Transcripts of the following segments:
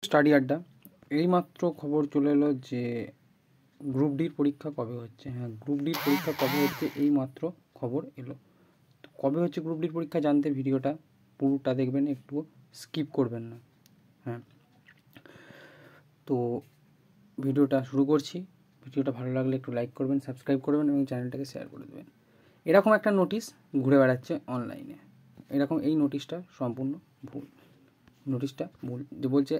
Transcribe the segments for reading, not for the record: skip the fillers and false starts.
Study আড্ডা। এইমাত্র খবর চলে এলো যে গ্রুপ ডির পরীক্ষা কবে হচ্ছে। হ্যাঁ, গ্রুপ ডির পরীক্ষা কবে হচ্ছে এইমাত্র খবর এলো। তো কবে হচ্ছে গ্রুপ ডির পরীক্ষা জানতে ভিডিওটা পুরোটা দেখবেন, একটু স্কিপ করবেন না। হ্যাঁ, তো ভিডিওটা শুরু করছি। ভিডিওটা ভালো লাগলে একটু লাইক করবেন, সাবস্ক্রাইব করবেন এবং চ্যানেলটাকে শেয়ার করে দেবেন। এরকম একটা নোটিশ ঘুরে বেড়াচ্ছে অনলাইনে। এই নোটিশটা সম্পূর্ণ ভুল। নোটিশটা ভুল যে বলছে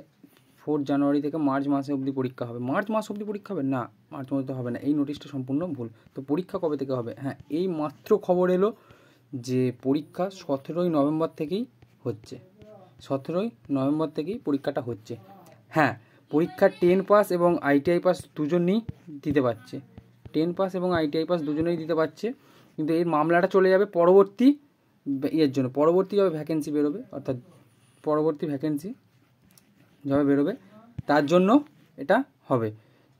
4 জানুয়ারি থেকে মার্চ মাসে অবধি পরীক্ষা হবে। মার্চ মাস অবধি পরীক্ষা হবে না, মার্চ মাসে তো হবে না। এই নোটিশটা সম্পূর্ণ ভুল। তো পরীক্ষা কবে থেকে হবে? হ্যাঁ, এই মাত্র খবর এলো যে পরীক্ষা 17ই নভেম্বর থেকেই হচ্ছে। 17ই নভেম্বর থেকেই পরীক্ষাটা হচ্ছে। হ্যাঁ, পরীক্ষা 10 পাস এবং ITI পাস দুজনেই দিতে পারছে। 10 পাস এবং ITI পাস দুজনেই দিতে পারছে, কিন্তু এই মামলাটা চলে যাবে পরবর্তী ইয়ের জন্য। পরবর্তী যবে ভ্যাকেন্সি বেরোবে, অর্থাৎ পরবর্তী ভ্যাকেন্সি যবে বেরোবে তার জন্য এটা হবে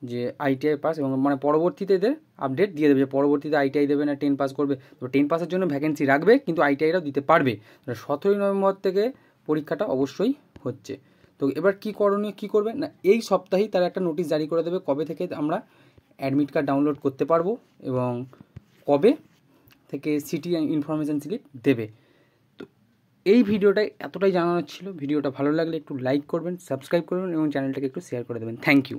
যে ITI পাস, এবং মানে পরবর্তীতে এদের আপডেট দিয়ে দেবে যে পরবর্তীতে ITI দেবে না 10 পাস করবে। তো 10 পাসের জন্য ভ্যাকেন্সি রাখবে, কিন্তু ITIটাও দিতে পারবে। 17ই নভেম্বর থেকে পরীক্ষাটা অবশ্যই হচ্ছে। তো এবার কী করণীয়, কী করবে না, এই সপ্তাহেই তারা একটা নোটিশ জারি করে দেবে কবে থেকে আমরা অ্যাডমিট কার্ড ডাউনলোড করতে পারবো এবং কবে থেকে সিটি ইনফরমেশান স্লিপ দেবে। তো এই ভিডিওটাই এতটাই জানানোর ছিল। ভিডিওটা ভালো লাগলে একটু লাইক করবেন, সাবস্ক্রাইব করবেন এবং চ্যানেলটাকে একটু শেয়ার করে দেবেন। Thank you.